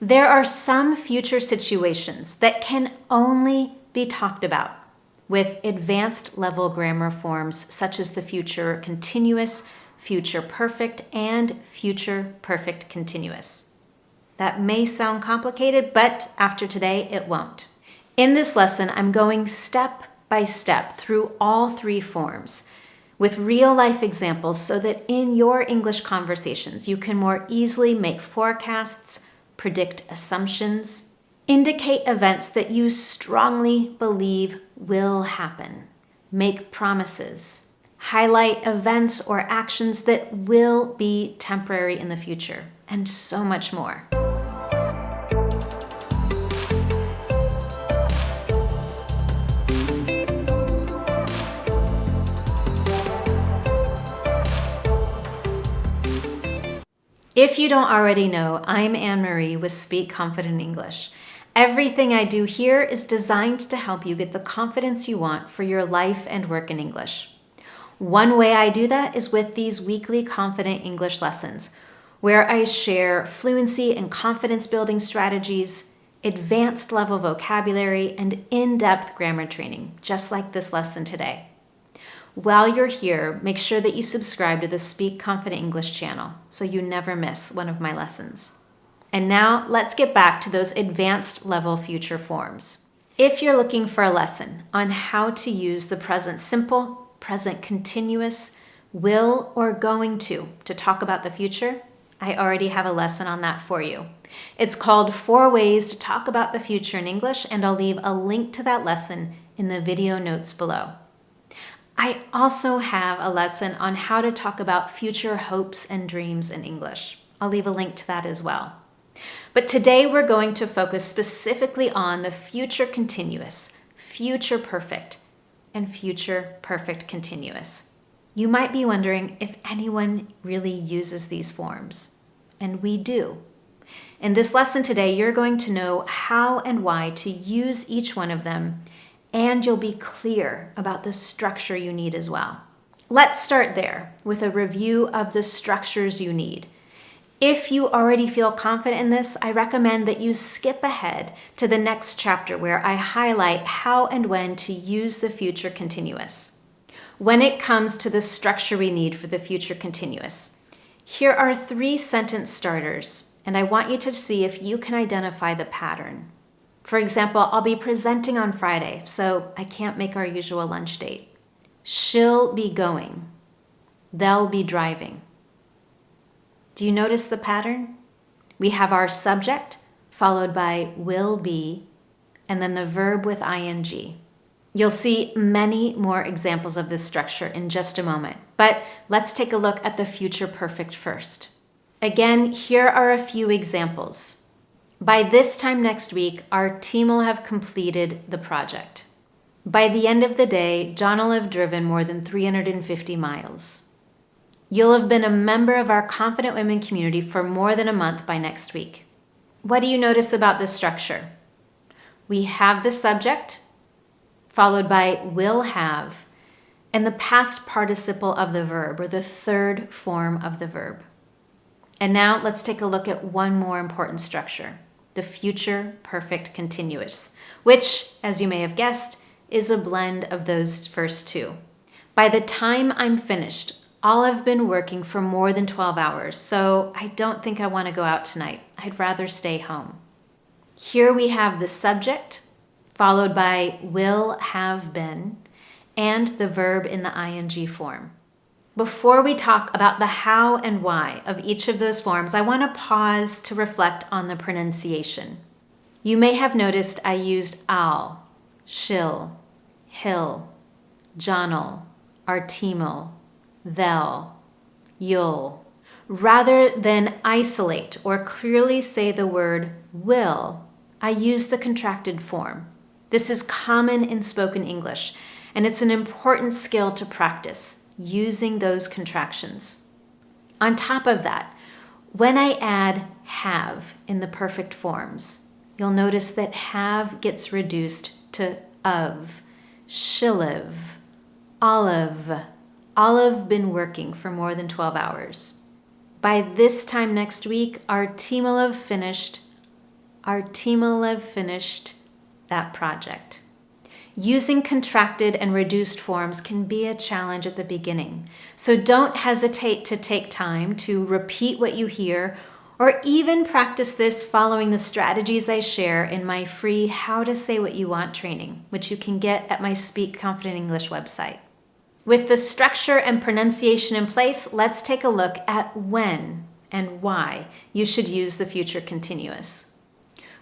There are some future situations that can only be talked about with advanced level grammar forms such as the future continuous, future perfect, and future perfect continuous. That may sound complicated, but after today, it won't. In this lesson, I'm going step by step through all three forms with real-life examples so that in your English conversations, you can more easily make forecasts, predict assumptions, indicate events that you strongly believe will happen, make promises, highlight events or actions that will be temporary in the future, and so much more. If you don't already know, I'm Anne-Marie with Speak Confident English. Everything I do here is designed to help you get the confidence you want for your life and work in English. One way I do that is with these weekly Confident English lessons, where I share fluency and confidence building strategies, advanced level vocabulary, and in-depth grammar training, just like this lesson today. While you're here, make sure that you subscribe to the Speak Confident English channel so you never miss one of my lessons. And now let's get back to those advanced level future forms. If you're looking for a lesson on how to use the present simple, present continuous, will, or going to talk about the future, I already have a lesson on that for you. It's called 4 Ways to Talk About the Future in English, and I'll leave a link to that lesson in the video notes below. I also have a lesson on how to talk about future hopes and dreams in English. I'll leave a link to that as well. But today we're going to focus specifically on the future continuous, future perfect, and future perfect continuous. You might be wondering if anyone really uses these forms, and we do. In this lesson today, you're going to know how and why to use each one of them, and you'll be clear about the structure you need as well. Let's start there with a review of the structures you need. If you already feel confident in this, I recommend that you skip ahead to the next chapter where I highlight how and when to use the future continuous. When it comes to the structure we need for the future continuous, here are 3 sentence starters, and I want you to see if you can identify the pattern. For example, I'll be presenting on Friday, so I can't make our usual lunch date. She'll be going. They'll be driving. Do you notice the pattern? We have our subject, followed by will be, and then the verb with ing. You'll see many more examples of this structure in just a moment, but let's take a look at the future perfect first. Again, here are a few examples. By this time next week, our team will have completed the project. By the end of the day, John will have driven more than 350 miles. You'll have been a member of our Confident Women community for more than a month by next week. What do you notice about this structure? We have the subject, followed by will have, and the past participle of the verb, or the third form of the verb. And now let's take a look at one more important structure, the future perfect continuous, which, as you may have guessed, is a blend of those first 2. By the time I'm finished, I'll have been working for more than 12 hours, so I don't think I want to go out tonight. I'd rather stay home. Here we have the subject, followed by will have been, and the verb in the ing form. Before we talk about the how and why of each of those forms, I want to pause to reflect on the pronunciation. You may have noticed I used I'll, she'll, he'll, John'll, artemal, they'll, you'll. Rather than isolate or clearly say the word will, I use the contracted form. This is common in spoken English, and it's an important skill to practice, using those contractions. On top of that, when I add have in the perfect forms, you'll notice that have gets reduced to of, shilliv, olive, olive been working for more than 12 hours. By this time next week, our team will have finished our team'll have finished that project. Using contracted and reduced forms can be a challenge at the beginning, so don't hesitate to take time to repeat what you hear or even practice this following the strategies I share in my free How to Say What You Want training, which you can get at my Speak Confident English website. With the structure and pronunciation in place, let's take a look at when and why you should use the future continuous.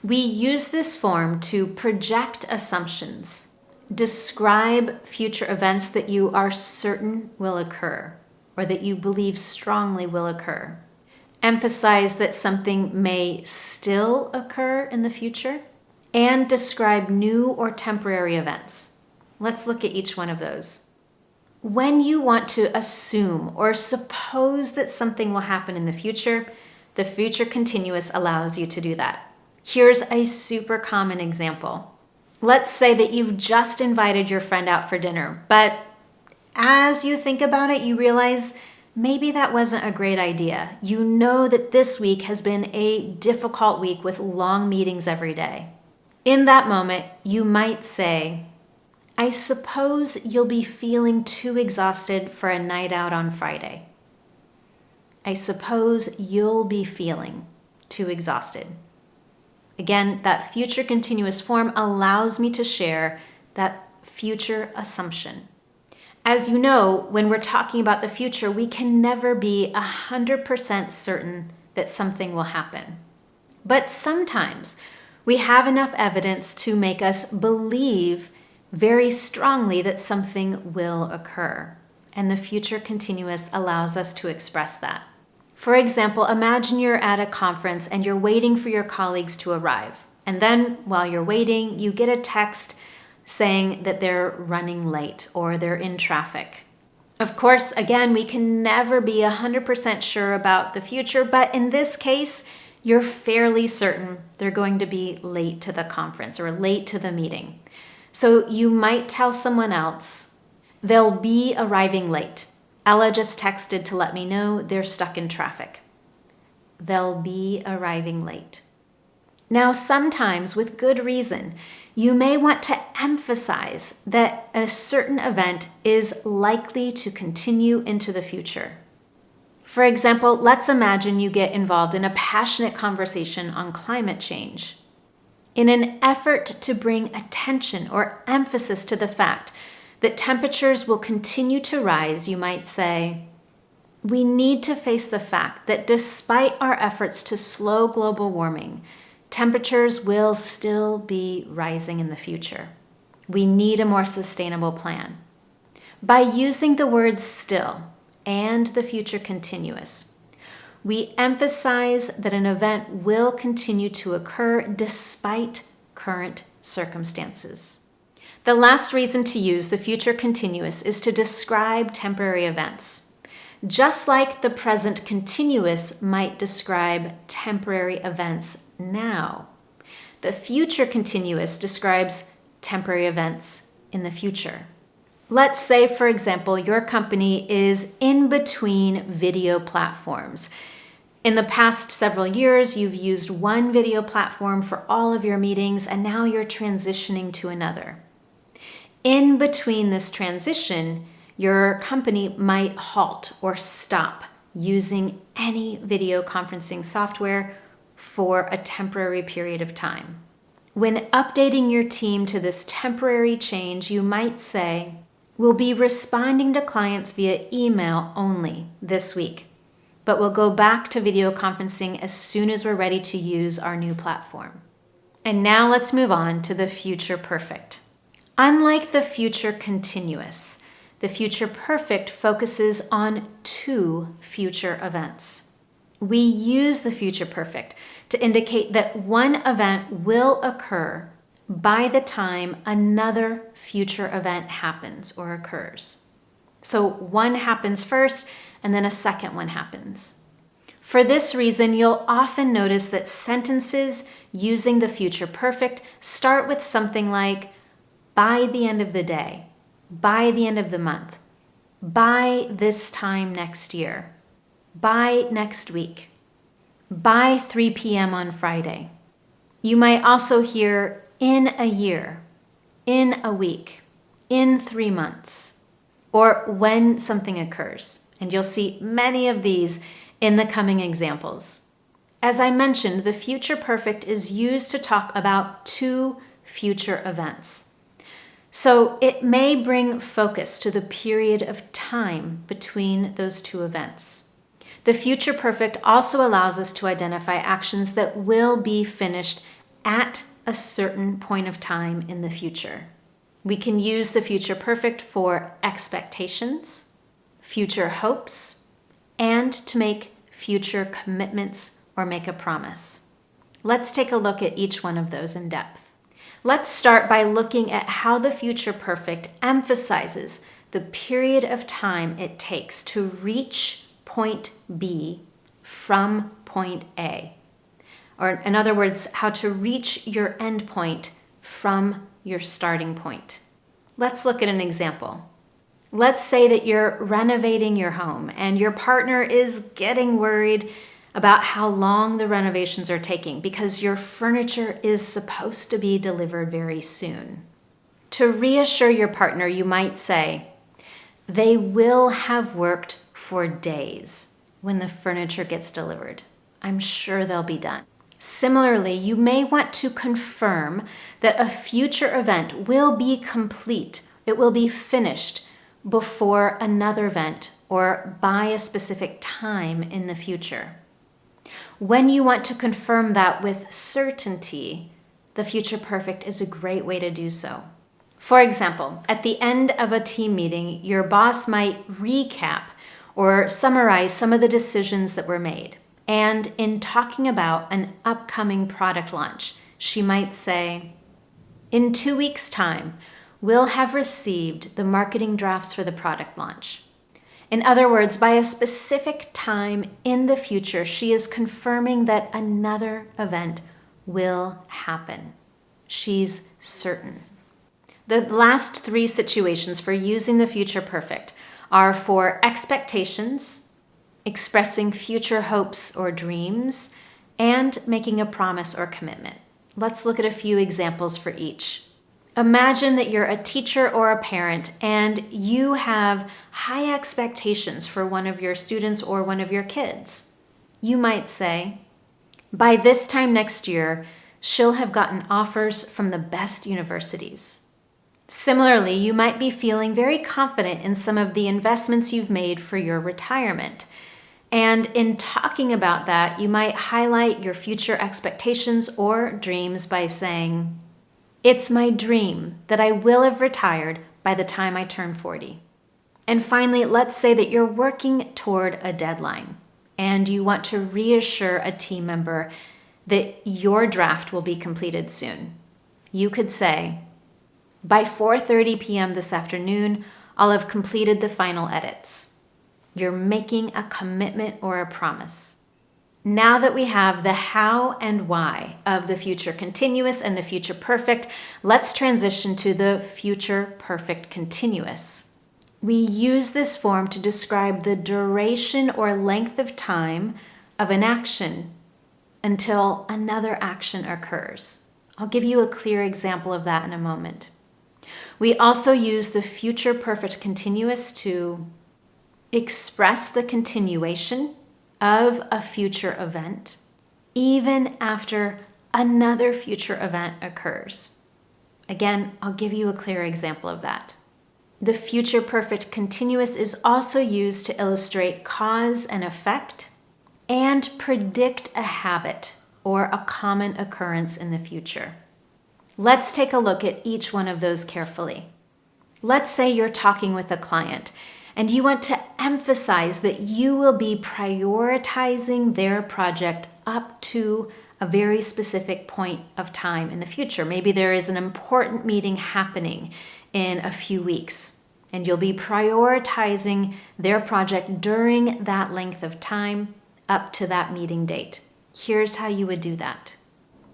We use this form to project assumptions, describe future events that you are certain will occur or that you believe strongly will occur. Emphasize that something may still occur in the future, and describe new or temporary events. Let's look at each one of those. When you want to assume or suppose that something will happen in the future continuous allows you to do that. Here's a super common example. Let's say that you've just invited your friend out for dinner, but as you think about it, you realize maybe that wasn't a great idea. You know that this week has been a difficult week with long meetings every day. In that moment, you might say, I suppose you'll be feeling too exhausted for a night out on Friday. I suppose you'll be feeling too exhausted. Again, that future continuous form allows me to share that future assumption. As you know, when we're talking about the future, we can never be 100% certain that something will happen. But sometimes we have enough evidence to make us believe very strongly that something will occur, and the future continuous allows us to express that. For example, imagine you're at a conference and you're waiting for your colleagues to arrive. And then while you're waiting, you get a text saying that they're running late or they're in traffic. Of course, again, we can never be 100% sure about the future, but in this case, you're fairly certain they're going to be late to the conference or late to the meeting. So you might tell someone else, they'll be arriving late. Ella just texted to let me know they're stuck in traffic. They'll be arriving late. Now, sometimes with good reason, you may want to emphasize that a certain event is likely to continue into the future. For example, let's imagine you get involved in a passionate conversation on climate change. In an effort to bring attention or emphasis to the fact that temperatures will continue to rise, you might say, we need to face the fact that despite our efforts to slow global warming, temperatures will still be rising in the future. We need a more sustainable plan. By using the words still and the future continuous, we emphasize that an event will continue to occur despite current circumstances. The last reason to use the future continuous is to describe temporary events. Just like the present continuous might describe temporary events now, the future continuous describes temporary events in the future. Let's say, for example, your company is in between video platforms. In the past several years, you've used one video platform for all of your meetings, and now you're transitioning to another. In between this transition, your company might halt or stop using any video conferencing software for a temporary period of time. When updating your team to this temporary change, you might say, we'll be responding to clients via email only this week, but we'll go back to video conferencing as soon as we're ready to use our new platform. And now let's move on to the future perfect. Unlike the future continuous, the future perfect focuses on two future events. We use the future perfect to indicate that one event will occur by the time another future event happens or occurs. So one happens first, and then a second one happens. For this reason, you'll often notice that sentences using the future perfect start with something like, by the end of the day, by the end of the month, by this time next year, by next week, by 3 p.m. on Friday. You might also hear in a year, in a week, in 3 months, or when something occurs. And you'll see many of these in the coming examples. As I mentioned, the future perfect is used to talk about 2 future events. So it may bring focus to the period of time between those 2 events. The future perfect also allows us to identify actions that will be finished at a certain point of time in the future. We can use the future perfect for expectations, future hopes, and to make future commitments or make a promise. Let's take a look at each one of those in depth. Let's start by looking at how the future perfect emphasizes the period of time it takes to reach point B from point A. Or in other words, how to reach your end point from your starting point. Let's look at an example. Let's say that you're renovating your home and your partner is getting worried about how long the renovations are taking because your furniture is supposed to be delivered very soon. To reassure your partner, you might say, they will have worked for days when the furniture gets delivered. I'm sure they'll be done. Similarly, you may want to confirm that a future event will be complete. It will be finished before another event or by a specific time in the future. When you want to confirm that with certainty, the future perfect is a great way to do so. For example, at the end of a team meeting, your boss might recap or summarize some of the decisions that were made. And in talking about an upcoming product launch, she might say, in 2 weeks' time, we'll have received the marketing drafts for the product launch. In other words, by a specific time in the future, she is confirming that another event will happen. She's certain. The last 3 situations for using the future perfect are for expectations, expressing future hopes or dreams, and making a promise or commitment. Let's look at a few examples for each. Imagine that you're a teacher or a parent and you have high expectations for one of your students or one of your kids. You might say, by this time next year, she'll have gotten offers from the best universities. Similarly, you might be feeling very confident in some of the investments you've made for your retirement. And in talking about that, you might highlight your future expectations or dreams by saying, it's my dream that I will have retired by the time I turn 40. And finally, let's say that you're working toward a deadline and you want to reassure a team member that your draft will be completed soon. You could say, by 4:30 p.m. this afternoon, I'll have completed the final edits. You're making a commitment or a promise. Now that we have the how and why of the future continuous and the future perfect, let's transition to the future perfect continuous. We use this form to describe the duration or length of time of an action until another action occurs. I'll give you a clear example of that in a moment. We also use the future perfect continuous to express the continuation of a future event, even after another future event occurs. Again, I'll give you a clear example of that. The future perfect continuous is also used to illustrate cause and effect and predict a habit or a common occurrence in the future. Let's take a look at each one of those carefully. Let's say you're talking with a client and you want to emphasize that you will be prioritizing their project up to a very specific point of time in the future. Maybe there is an important meeting happening in a few weeks, and you'll be prioritizing their project during that length of time up to that meeting date. Here's how you would do that.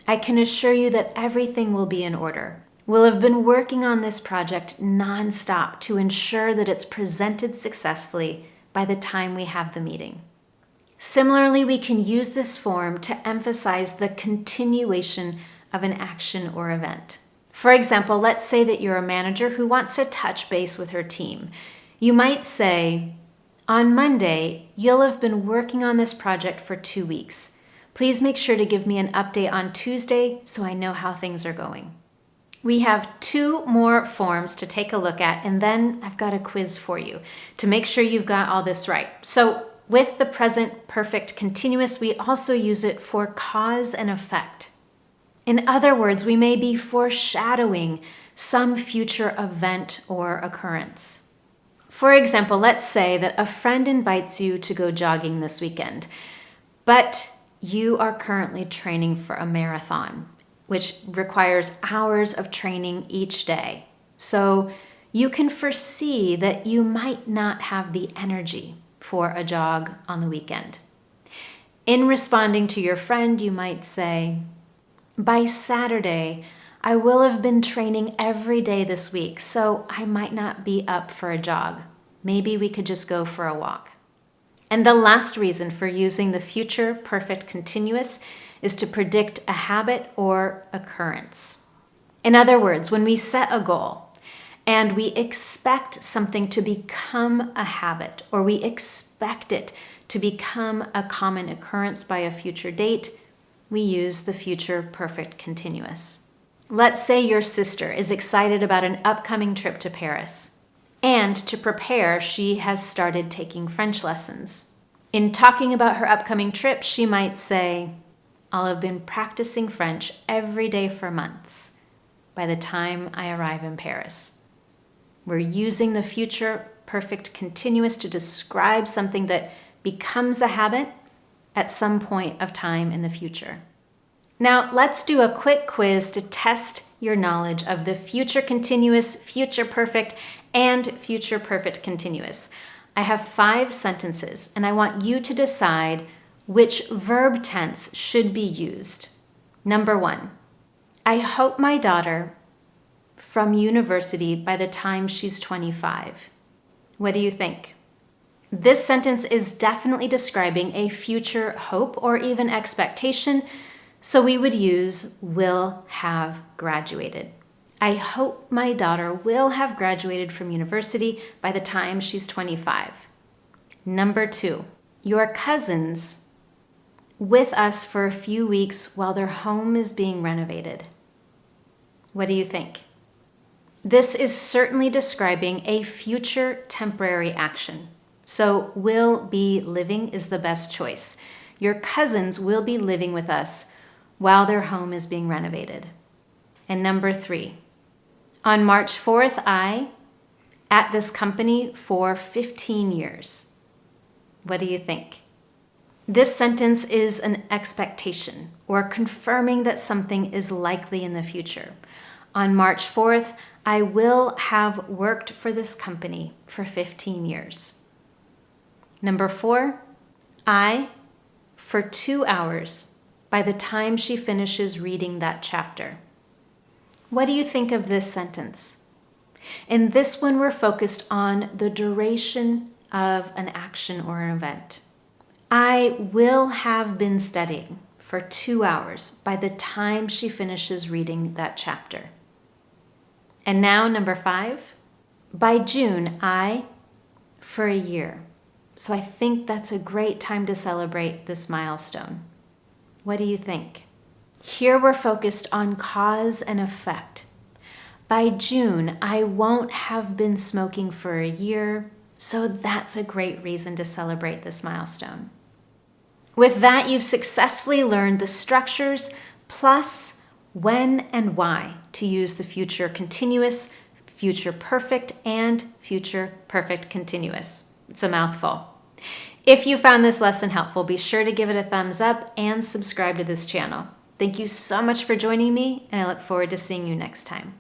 I can assure you that everything will be in order. We'll have been working on this project nonstop to ensure that it's presented successfully by the time we have the meeting. Similarly, we can use this form to emphasize the continuation of an action or event. For example, let's say that you're a manager who wants to touch base with her team. You might say, on Monday, you'll have been working on this project for 2 weeks. Please make sure to give me an update on Tuesday so I know how things are going. We have 2 more forms to take a look at, and then I've got a quiz for you to make sure you've got all this right. So with the present perfect continuous, we also use it for cause and effect. In other words, we may be foreshadowing some future event or occurrence. For example, let's say that a friend invites you to go jogging this weekend, but you are currently training for a marathon, which requires hours of training each day. So you can foresee that you might not have the energy for a jog on the weekend. In responding to your friend, you might say, by Saturday, I will have been training every day this week, so I might not be up for a jog. Maybe we could just go for a walk. And the last reason for using the future perfect continuous is to predict a habit or occurrence. In other words, when we set a goal and we expect something to become a habit, or we expect it to become a common occurrence by a future date, we use the future perfect continuous. Let's say your sister is excited about an upcoming trip to Paris, and to prepare, she has started taking French lessons. In talking about her upcoming trip, she might say, I'll have been practicing French every day for months by the time I arrive in Paris. We're using the future perfect continuous to describe something that becomes a habit at some point of time in the future. Now, let's do a quick quiz to test your knowledge of the future continuous, future perfect, and future perfect continuous. I have 5 sentences, and I want you to decide which verb tense should be used. Number 1, I hope my daughter from university by the time she's 25. What do you think? This sentence is definitely describing a future hope or even expectation, so we would use will have graduated. I hope my daughter will have graduated from university by the time she's 25. Number 2, your cousins with us for a few weeks while their home is being renovated. What do you think? This is certainly describing a future temporary action. So will be living is the best choice. Your cousins will be living with us while their home is being renovated. And number 3, on March 4th, I at this company for 15 years. What do you think? This sentence is an expectation or confirming that something is likely in the future. On March 4th, I will have worked for this company for 15 years. Number 4, I for 2 hours by the time she finishes reading that chapter. What do you think of this sentence? In this one, we're focused on the duration of an action or an event. I will have been studying for 2 hours by the time she finishes reading that chapter. And now, number 5, by June, I for a year. So I think that's a great time to celebrate this milestone. What do you think? Here we're focused on cause and effect. By June, I won't have been smoking for a year, so that's a great reason to celebrate this milestone. With that, you've successfully learned the structures plus when and why to use the future continuous, future perfect, and future perfect continuous. It's a mouthful. If you found this lesson helpful, be sure to give it a thumbs up and subscribe to this channel. Thank you so much for joining me, and I look forward to seeing you next time.